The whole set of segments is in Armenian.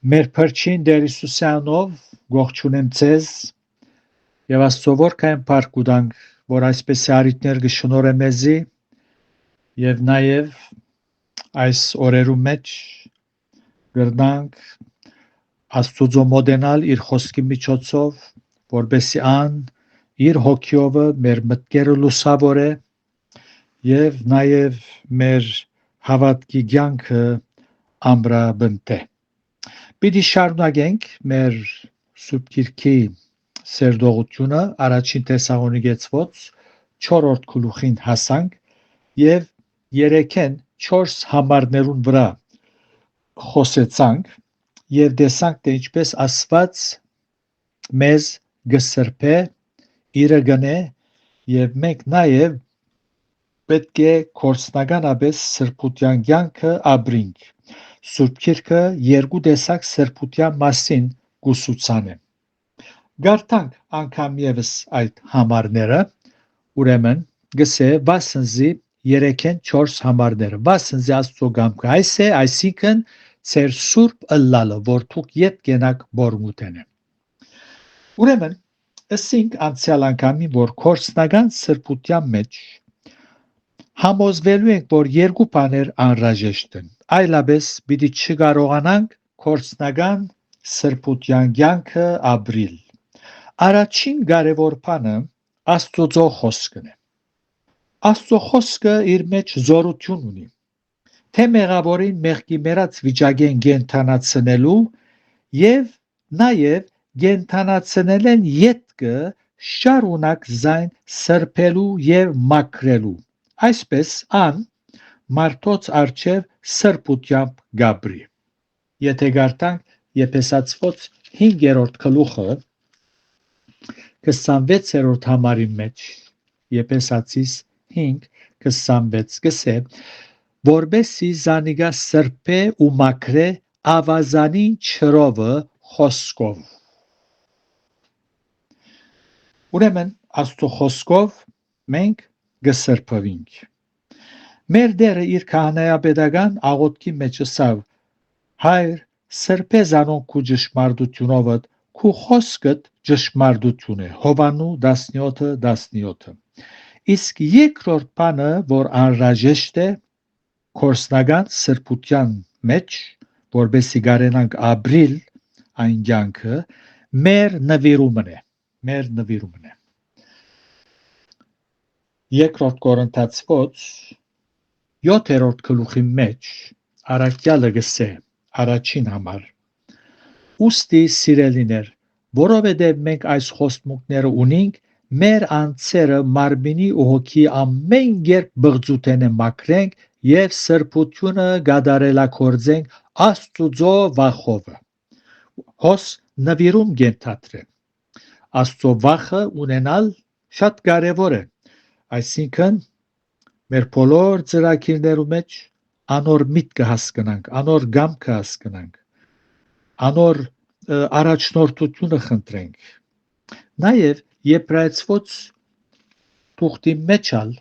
Մեր փրկին Տեր Հիսուսյանով ողջունեմ ձեզ եւ Աստծո որքան փառք ուտանք, որ այսպես արիտներ կշնորհե մեզի եւ նաեւ այս օրերու մեջ գրնանք Աստծո մոդենալ իր խոսքի միջոցով, որբեսի ան իր հոգիով մեր մտքերը լուսավորե եւ նաեւ մեր հավատքի կյանքը ամրապնդե։ Պիտի շարունակենք մեր Սուրբ Գիրքի սերտողությունը առաջին Թեսաղոնիկեցոց 4-րդ գլուխին հասանք եւ երեքեն 4 համարներուն վրա խոսեցանք եւ տեսանք թե ինչպես Աստված մեզ գսրբե իրը գնե եւ մենք նաեւ պետք է կորցնականաբես սրբության կյանքը ապրենք։ Սուրբ Գիրքը երկու տեսակ սրբության մասին կուսուցանե։ Գարտանք անգամ եւս այդ համարները, ուրեմն գսե վասնզի երեքեն 4 համարները, վասնզի Աստծո կամքը այս է, այսինքն ծեր սուրբ ըլլալը, որ դուք ետ կենակ բորմուտենը։ Ուրեմն ըսինք անցյալ անգամին, որ կորցնական սրբության մեջ համոզվելու ենք, որ երկու բաներ անհրաժեշտ են, այլապես պիտի չկարողանանք կորցնական սրբության կյանքը ապրել։ Առաջին կարևոր բանը Աստծո խոսքն է։ Աստծո խոսքը իր մեջ զորություն ունի, թե մեղավորին մեղքի մեռած վիճակեն կենթանացնելու եւ նաեւ կենթանացնելեն ետքը շարունակ զայն սրբելու եւ մաքրելու։ Այսպես ան մարդոց արչեւ սրբությամբ գաբրի։ Եթե գարտանք Եփեսացոց 5-րդ գլուխը 26-րդ համարի մեջ Եփեսացիս 5:26 գսե որբեսի զանիգա սրբե ու մաքրե ավազանին չրովը խոսքով։ Ուրեմն Աստծո խոսքով մենք գսրբվենք։ Մեր Տերը իր քահանայապետական աղոթքի մեջ ասավ. Հայր, սրբե զանոնք քու ճշմարտությունով, քու խոսքդ ճշմարտություն է։ Հովանու 17:17։ Իսկ երկրորդ բանը, որ անհրաժեշտ է կորցնական սրբության մեջ, որբեսի կարենանք ապրիլ այն կյանքը, մեր նվիրումն է։ Մեր նվիրումն է։ Երկրորդ Կորինթացոց 7-րդ գլուխի մեջ առաքյալը գսե առաջին համար. Ուստի սիրելիներ, որովհետև մենք այս խոստմունքները ունենք, մեր անձերը մարմինի ու հոգի ամեն երբ բղծութենը մաքրենք եւ սրբությունը գադարելակորձենք Աստծո վախով։ Հոս նվիրում գենթատրեն։ Աստծո վախը ունենալ շատ կարևոր է, այսինքն մեր բոլոր ծրագիրներու մեջ անոր միտքը հասկանանք, անոր գամքը հասկանանք, անոր առաջնորդությունը խնդրենք։ Նաև Եբրայեցոց թուղթի մեջ ալ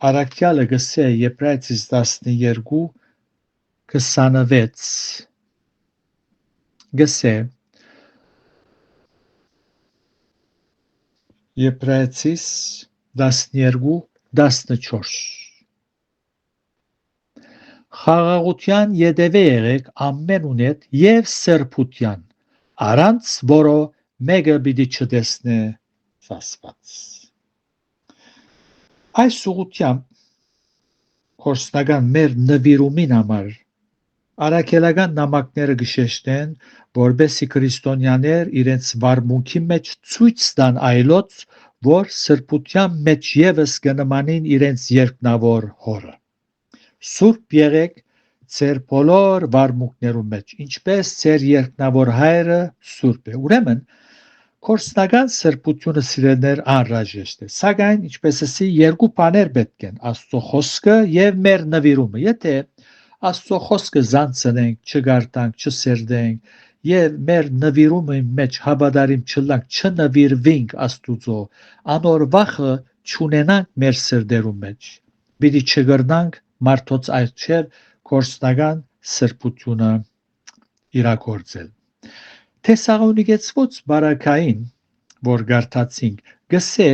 առաքյալը գսե Եբրայեցիս 12:26 գսե Եբրայեցիս 12:14 Խաղաղության ետևե եղեք ամեն ունետ եւ սրբության, առանց որո մեկը պիտի չտեսնե Աստված։ Այս ուղղությամբ կորսնական մեր նվիրումին համար առաքելական նամակները գշեշտեն, որբեսի քրիստոնյաներ իրենց վարմունքի մեջ ցույց տան այլոց, որ սրբության մեջ եւս կնմանին իրենց երկնավոր հորը։ Սուրբ եղեք ձեր բոլոր վարմունքներում մեջ, ինչպես ձեր երկնավոր հայրը սուրբ է։ Ուրեմն կորսնական սրբությունը սիրելներ անհրաժեշտ է, սակայն ինչպես ասի երկու բաներ պետք են՝ Աստծո խոսքը եւ մեր նվիրումը։ Եթե Աստծո խոսքը զանցնենք, չգարտանք, չսերդենք եւ մեր նվիրումը մեջ հավատարիմ չլանք, չնվիրվենք Աստուծո, անոր վախը չունենանք մեր սրդերում մեջ, պիտի չգրնանք մարդոց այցեր կորսնական սրբությունը իրագործել։ Թեսաղոնիկեցված բարակային, որ գարտացինք, գսե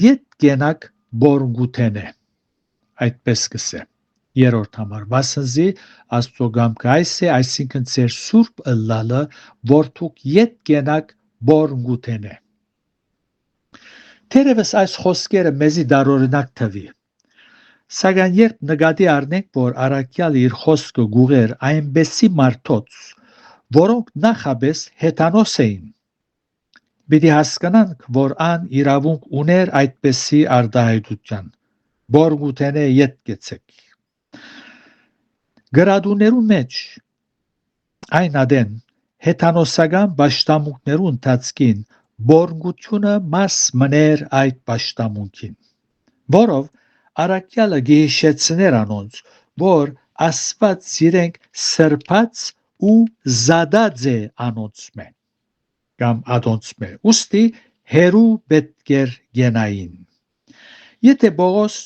ետ գենակ բորգութենե, այդպես գսե։ Երորդ համար, վասնզի Աստծո գամքը այս է, այսինքն ձեր սուրբ ըլլալը, որ դուք ետ գենակ բորգութենե։ Թերևս այս խոսքերը մեզի դարօրինակ թվի, սակայն երբ նկատի առնենք, որ առաքյալը իր խոսքը գուղեր այնպեսի մարդոց, որոնք նախաբես հեթանոս էին, պիտի հասկանանք, որ ան իրավունք ուներ այդպեսի արտահայտության, բորգութենե ետ գեցեք։ Գրադուներու մեջ այն ադեն հեթանոսական պաշտամունքներու ընթացքին բորգությունը մաս մներ այդ պաշտամունքին, որով առաքյալը գիհիշեցներ անոնց, որ Աստված իրենք սրբած ու զադած է անոնցմե կամ ադոնցմե, ուստի հերու պետք էր գենային։ Եթե Պողոս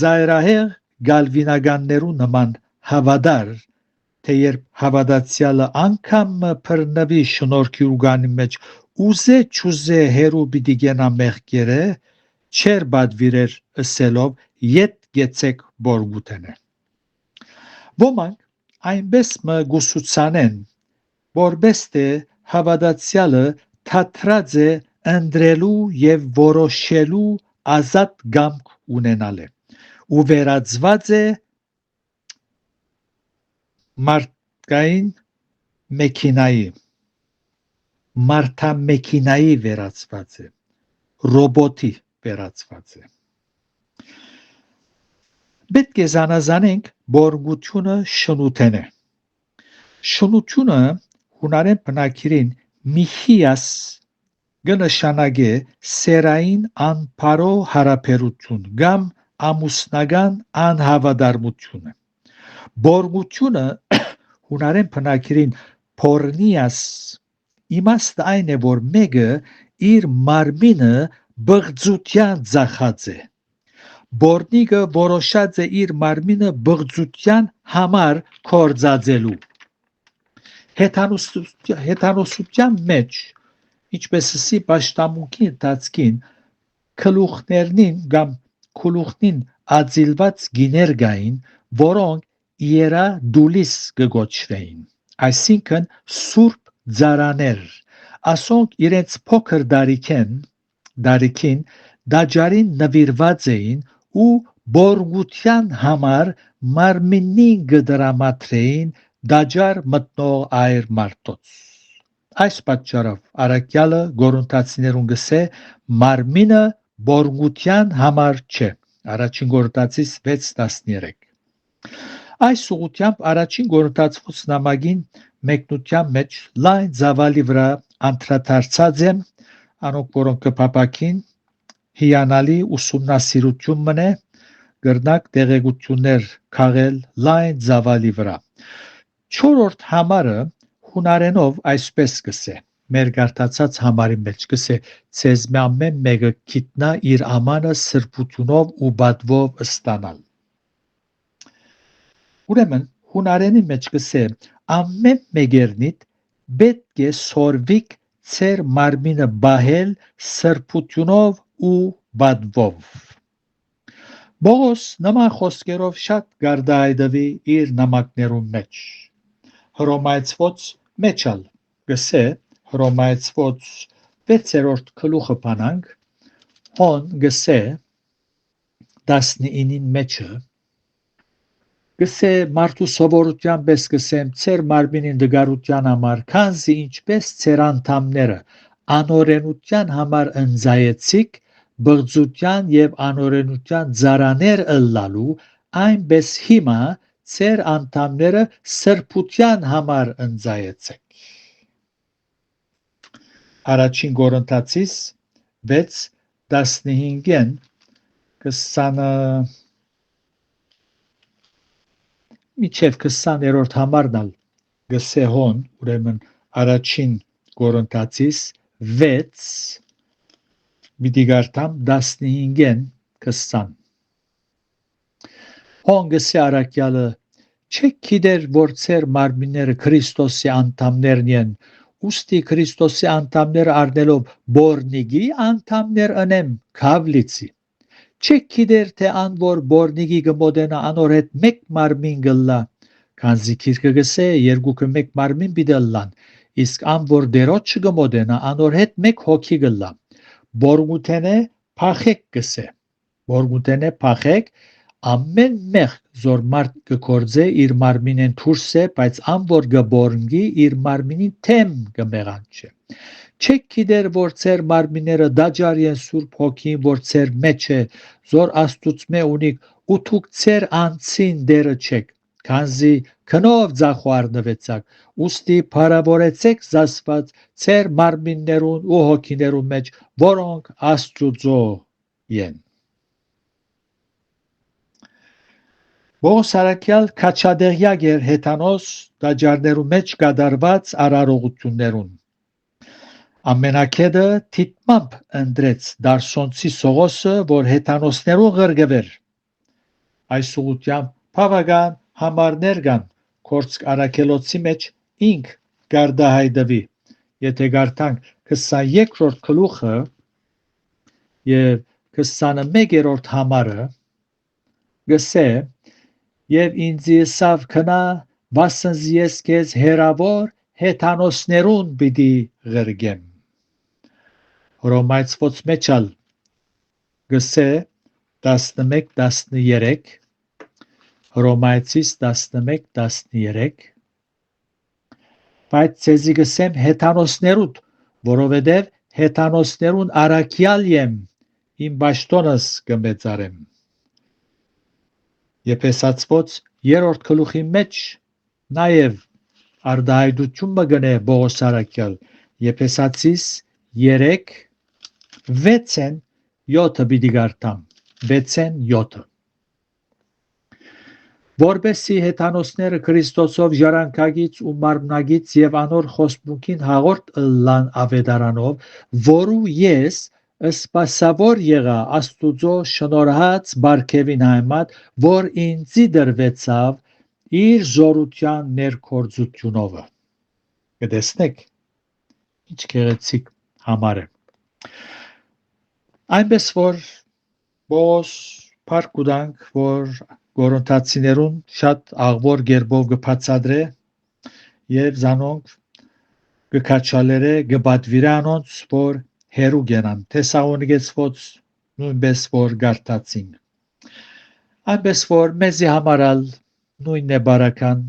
ծայրահեղ գալվինականներու նման հավատար, թե երբ հավատացյալը անգամ բռնվի շնորհքի ուղանի մեջ ուզե չուզե հերու պիտի գենա մեղքերը, չեր պատվիրեր ըսելով ետ գեցեք բորգութենե։ Ոմանք այնպես մը գուսուցանեն, որպես թե հավատացյալը թատրած է ընտրելու եւ որոշելու ազատ կամք ունենալ է ու վերածված է մարդամեքինայի վերածված է, ռոբոտի վերածված է։ Պետք է զանազանենք բորգությունը շնութենե։ Շնությունը հունարեն բնակիրին միχիաս կնշանակե սերային անբարո հարաբերություն կամ ամուսնական անհավատարմություն։ Բորգությունը հունարեն բնակիրին փորնիաս իմաստը այն է, որ մեկը իր մարմինը բղծության ծախած է։ Բորնիկը որոշած է իր մարմինը բղծության համար կործածելու։ Հեթանոսության մեջ, ինչպեսի պաշտամունքի ընթացքին գլուխներնին կամ քուլուխնին ածիլված գիներ կային, որոնք իերադուլիս կգոչվեին, այսինքն սուրբ ծառաներ, ասոնք իրենց փոքր դարիքին տաճարին նվիրված էին ու բորգության համար մարմինին կդրամատրեին տաճար մտնող այր մարդոց։ Այս պատճառով առաքյալը Կորինթացիներուն գսե մարմինը բորգության համար չէ։ Առաջին Կորինթացիս 6:13։ Այս ուղղությամբ առաջին Կորինթացուց նամակին մեկնության մեջ լայն ծավալի վրա անդրադարձած եմ, անոնք որոնք կփապակին հիանալի ուսումնասիրություն մնե, գրնակ տեղեկություններ քաղել լայն ծավալի վրա։ Չորրորդ համարը հունարենով այսպես գսե, մեր գարտացած համարի մեջ գսե, ցեզմե ամեն մեկը գիտնա իր ամանը սրբությունով ու բադվով ստանալ։ Ուրեմն հունարենի մեջ գսե, ամեն մեկերնիդ պետք է սորվիկ ծեր մարմինը բահել սրբությունով ու բադվով։ Պողոս նման խոսքերով շատ գարդայդվի իր նամակներուն մեջ։ Հռոմայացված մեջալ գսե, Հռոմայացված 6-րդ գլուխը բանանք, հոն գսե 19-ին մեջը գսե մարդու սովորության պես գսեմ ծեր մարմինին դգարության համար, քանզի ինչպես ծեր անդամները անօրենության համար ընձայեցիք, բղծության եւ անօրենության ծառաներ ըլլալու, այնպես հիմա ծեր անդամները սրբության համար ընձայեցեք։ Առաջին Կորինթացիս 6:15-ին 20 միջև 20-րդ համարն գսե հոն, ուրեմն առաջին Կորինթացիս 6 պիտի գարտամ 15-ին 20։ Հոն գսե առաքյալը Չեք գիտեր, որ ձեր մարմինները Քրիստոսի անդամներն են, ուստի Քրիստոսի անդամները առնելով բորնիգի անդամներ ընեմ քավլիցի։ Չեք գիտեր, թե ան որ բորնիգի գմոդենա անոր հետ մեկ մարմին գլլա, քանզի քիրքը գսե երկուքը մեկ մարմին բիդելլան, իսկ ան որ դերոջ չգմոդենա անոր հետ մեկ հոգի գլլա։ Բորգութենե փախեք գսե։ Բորգութենե փախեք ամեն մեղք զոր մարդ կկործե իր մարմինեն թուրսե, բայց ան որ գբորնգի իր մարմինին թեմ կմեղանչե։ Չեք գիտեր, որ ձեր մարմինները դաջար են Սուրբ Հոգին, որ ձեր մեջ է, զոր Աստուծմե ունիք, ու դուք ձեր անձին դերը չեք, քանզի քնով ձախուարնվեցաք, ուստի փարավորեցեք զասված ձեր մարմիններուն ու հոգիներուն մեջ, որոնք Աստուծո են։ Բողոս արաքյալ քաչադեղյակ էր հեթանոս դաջարներու մեջ կատարված արարողություններուն։ Ամենակեդը թիտմամբ ընդրեց դարսոնցի Սողոսը, որ հեթանոսներուն ղրգվեր։ Այս ուղությամբ բավական համարներ կան Կորցք արաքելոցի մեջ ինք գարդահայտվի։ Եթե գարտանք 22-րդ գլուխը եւ 21-րդ համարը գսե եւ ինձ եսավ քնա վասնզի ես քեզ հերավոր հեթանոսներուն պիտի ղրգեմ։ Հռոմայացված մեջալ գսե 11-13 Հռոմայացիս 11-13 բայց ցեզի գսեմ հեթանոսներուդ, որովհետև հեթանոսներուն արաքյալ եմ, իմ ճաշտոնս կմեծարեմ։ Եփեսացված 3-րդ գլուխի մեջ նաև արդահայտություն մգնե Բողոս արաքյալ Եփեսացիս 3:6-7 պիտի գարտամ 6-7 որբեսի հեթանոսները Քրիստոսով ժառանգագից ու մարմնագից եւ անոր խոստմունքին հաղորդ ըլլան ավետարանով, որու ես սպասավոր եղա Աստուծո շնորհած բարգևին համեմատ, որ ինձի դրվեցավ իր զորության ներկործությունով։ Կտեսնեք ինչ գեղեցիկ համար է։ Այնպես որ Բողոս փառք ունենք, որ Գորոնթացիներուն շատ աղվոր գերբով կբացադրե եւ զանոնք կքաչալերը կբադվիրե անոնց, որ հերու գենան Թեսաղոնիկեցված նույնպես որ գարտացին։ Այնպես որ մեզի համարալ նույնն է բարական,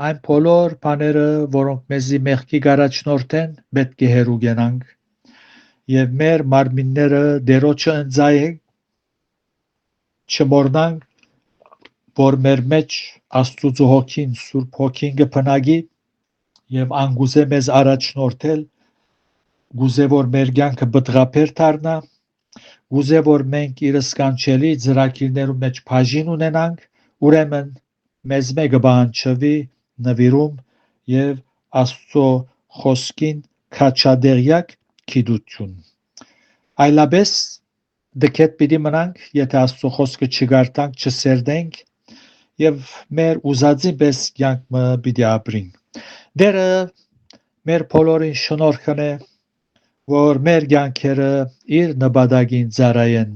այն բոլոր բաները, որոնք մեզի մեղքի գարաչնորթեն, պետք է հերու գենանք եւ մեր մարմինները դերոջը ընձայենք, չմոռնանք, որ մեր մեջ Աստուծո հոգին, Սուրբ Հոգին կփնագի եւ անգուզե մեզ առաջնորդել, գուզե որ մեր կյանքը բտղափեր դառնա, գուզե որ մենք իր սկանչելի ծրագիրներու մեջ բաժին ունենանք, ուրեմն մեզ մեկը բանջվի նվիրում եւ Աստծո խոսքին քաչադեղյակ գիտություն։ Այլապես դքետ պիտի մնանք, եթե Աստծո խոսքը չգարտանք, չսերդենք եւ մեր ուզածի պես կյանքը պիտի ապրենք։ Դերը մեր բոլորին շնորհ կնե, որ մեր կյանքերը իր նպատակին ծառայեն,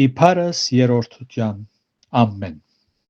իբարս երրորդության։ Ամեն։